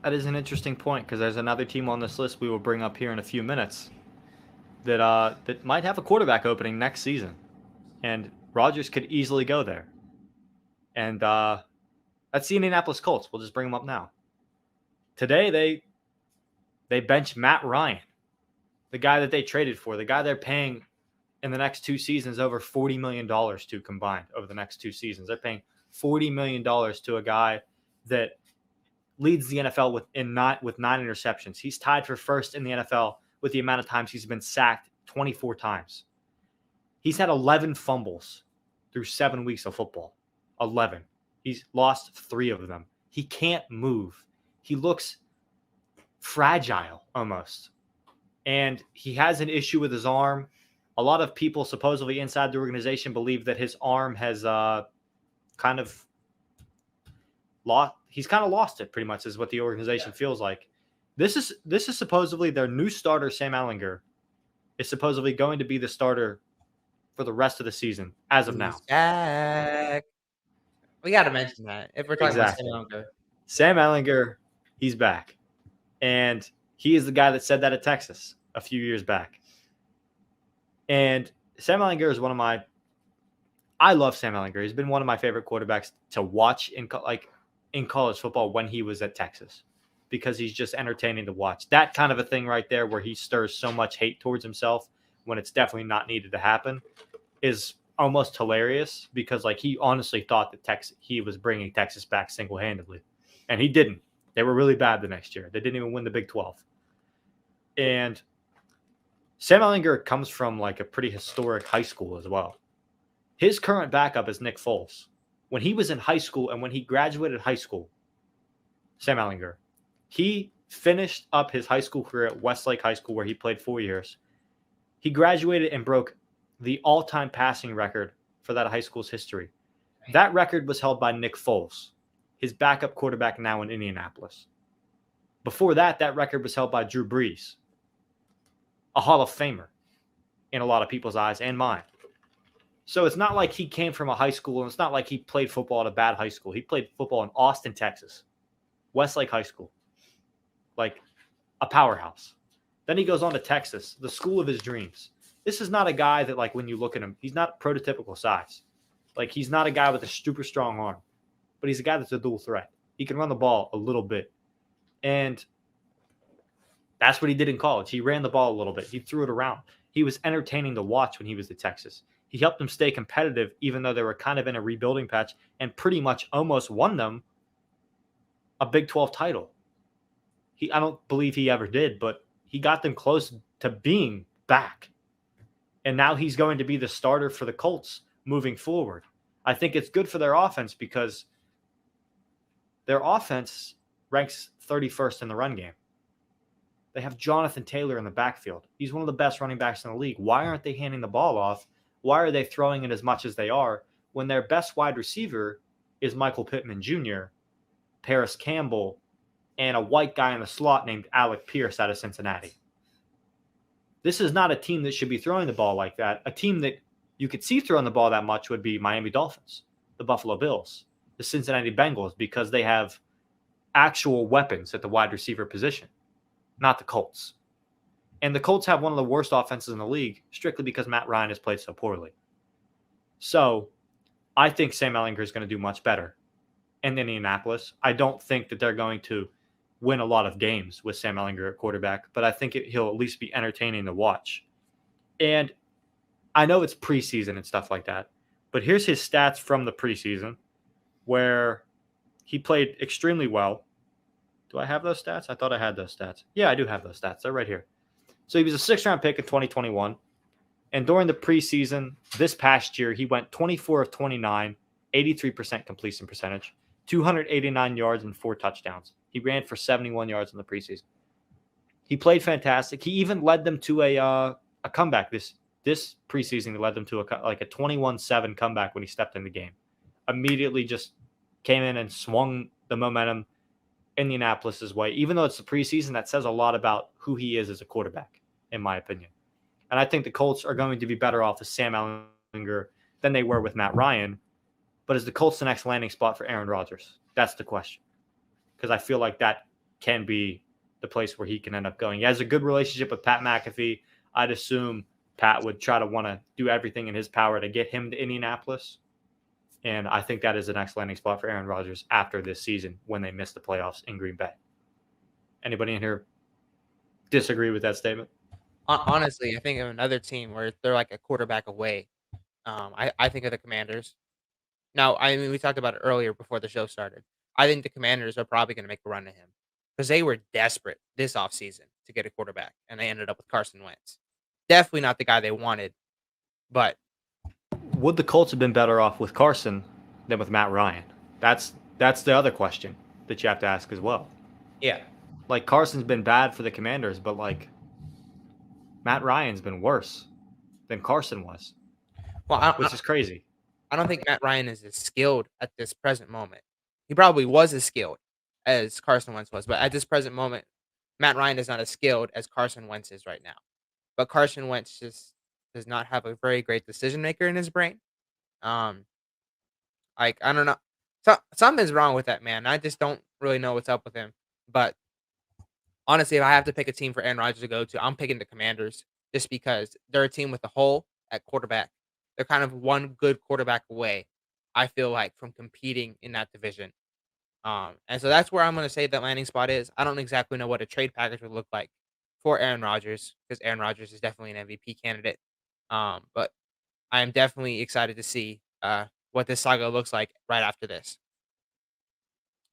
That is an interesting point because there's another team on this list we will bring up here in a few minutes that that might have a quarterback opening next season, and Rodgers could easily go there. And that's the Indianapolis Colts. We'll just bring them up now. Today they benched Matt Ryan, the guy that they traded for, the guy they're paying in the next 2 seasons over $40 million to combined over the next 2 seasons. They're paying $40 million to a guy that leads the NFL with 9 interceptions. He's tied for first in the NFL with the amount of times he's been sacked, 24 times. He's had 11 fumbles through 7 weeks of football. 11. He's lost 3 of them. He can't move. He looks fragile almost. And he has an issue with his arm. A lot of people supposedly inside the organization believe that his arm has kind of lost it, pretty much, is what the organization feels like. This is supposedly their new starter. Sam Ehlinger is supposedly going to be the starter for the rest of the season as of now. Back. We got to mention that if we're talking about Sam Ehlinger. Sam Ehlinger, he's back. And he is the guy that said that at Texas a few years back. And Sam Ehlinger is I love Sam Ehlinger. He's been one of my favorite quarterbacks to watch in college football when he was at Texas, because he's just entertaining to watch. That kind of a thing right there, where he stirs so much hate towards himself when it's definitely not needed to happen, is almost hilarious, because he honestly thought that he was bringing Texas back single-handedly, and he didn't. They were really bad the next year. They didn't even win the Big 12. And Sam Ehlinger comes from a pretty historic high school as well. His current backup is Nick Foles. When he was in high school and when he graduated high school, Sam Ehlinger, he finished up his high school career at Westlake High School, where he played 4 years. He graduated and broke the all-time passing record for that high school's history. That record was held by Nick Foles, his backup quarterback now in Indianapolis. Before that, that record was held by Drew Brees, a Hall of Famer in a lot of people's eyes and mine. So it's not like he came from a high school, and it's not like he played football at a bad high school. He played football in Austin, Texas, Westlake High School, a powerhouse. Then he goes on to Texas, the school of his dreams. This is not a guy that, when you look at him, he's not prototypical size. He's not a guy with a super strong arm, but he's a guy that's a dual threat. He can run the ball a little bit. And that's what he did in college. He ran the ball a little bit. He threw it around. He was entertaining to watch when he was at Texas. He helped them stay competitive, even though they were kind of in a rebuilding patch, and pretty much almost won them a Big 12 title. I don't believe he ever did, but he got them close to being back. And now he's going to be the starter for the Colts moving forward. I think it's good for their offense, because their offense ranks 31st in the run game. They have Jonathan Taylor in the backfield. He's one of the best running backs in the league. Why aren't they handing the ball off? Why are they throwing it as much as they are when their best wide receiver is Michael Pittman Jr., Paris Campbell, and a white guy in the slot named Alec Pierce out of Cincinnati? This is not a team that should be throwing the ball like that. A team that you could see throwing the ball that much would be Miami Dolphins, the Buffalo Bills, the Cincinnati Bengals, because they have actual weapons at the wide receiver position, not the Colts. And the Colts have one of the worst offenses in the league, strictly because Matt Ryan has played so poorly. So I think Sam Ehlinger is going to do much better in Indianapolis. I don't think that they're going to win a lot of games with Sam Ehlinger at quarterback, but I think he'll at least be entertaining to watch. And I know it's preseason and stuff like that, but here's his stats from the preseason, where he played extremely well. Do I have those stats? I thought I had those stats. Yeah, I do have those stats. They're right here. So he was a 6th-round pick in 2021. And during the preseason, this past year, he went 24 of 29, 83% completion percentage, 289 yards and 4 touchdowns. He ran for 71 yards in the preseason. He played fantastic. He even led them to a comeback this preseason. He led them to a 21-7 comeback when he stepped in the game. Immediately just came in and swung the momentum Indianapolis' way. Even though it's the preseason, that says a lot about who he is as a quarterback, in my opinion. And I think the Colts are going to be better off with Sam Ehlinger than they were with Matt Ryan. But is the Colts the next landing spot for Aaron Rodgers? That's the question. Because I feel like that can be the place where he can end up going. He has a good relationship with Pat McAfee. I'd assume Pat would try to want to do everything in his power to get him to Indianapolis. And I think that is an excellent landing spot for Aaron Rodgers after this season when they missed the playoffs in Green Bay. Anybody in here disagree with that statement? Honestly, I think of another team where they're like a quarterback away. I think of the Commanders. Now, I mean, we talked about it earlier before the show started. I think the Commanders are probably going to make a run at him because they were desperate this offseason to get a quarterback, and they ended up with Carson Wentz. Definitely not the guy they wanted, but would the Colts have been better off with Carson than with Matt Ryan? That's the other question that you have to ask as well. Yeah. Like Carson's been bad for the Commanders, but like Matt Ryan's been worse than Carson was. Well, which is crazy. I don't think Matt Ryan is as skilled at this present moment. He probably was as skilled as Carson Wentz was, but at this present moment, Matt Ryan is not as skilled as Carson Wentz is right now. But Carson Wentz just does not have a very great decision maker in his brain. Like I don't know, something's wrong with that man. I just don't really know what's up with him. But honestly, if I have to pick a team for Aaron Rodgers to go to, I'm picking the Commanders just because they're a team with a hole at quarterback. They're kind of one good quarterback away, I feel like, from competing in that division. And so that's where I'm going to say that landing spot is. I don't exactly know what a trade package would look like for Aaron Rodgers because Aaron Rodgers is definitely an MVP candidate. But I am definitely excited to see what this saga looks like right after this.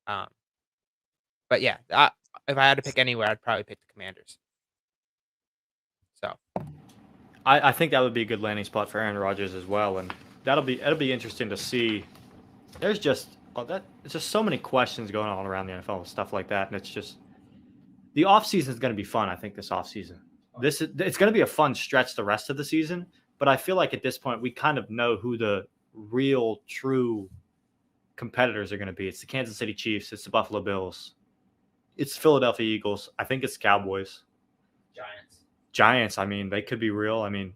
But yeah, if I had to pick anywhere, I'd probably pick the Commanders. So I think that would be a good landing spot for Aaron Rodgers as well, and it'll be interesting to see. There's just it's just so many questions going on around the NFL and stuff like that, and it's just the offseason is going to be fun. I think this offseason, it's going to be a fun stretch the rest of the season. But I feel like at this point we kind of know who the real, true competitors are going to be. It's the Kansas City Chiefs. It's the Buffalo Bills. It's the Philadelphia Eagles. I think it's Cowboys. Giants. I mean, they could be real. I mean,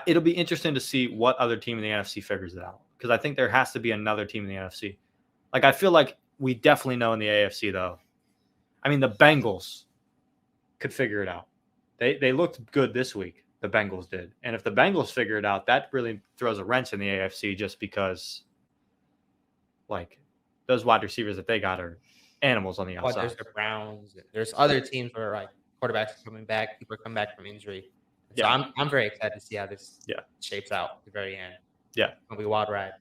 it'll be interesting to see what other team in the NFC figures it out because I think there has to be another team in the NFC. Like I feel like we definitely know in the AFC though. I mean, the Bengals could figure it out. They looked good this week. The Bengals did, and if the Bengals figure it out, that really throws a wrench in the AFC just because, like, those wide receivers that they got are animals on the outside. There's the Browns. There's other teams where like quarterbacks are coming back. People are coming back from injury. So I'm very excited to see how this shapes out at the very end. Yeah, It'll be a wild ride.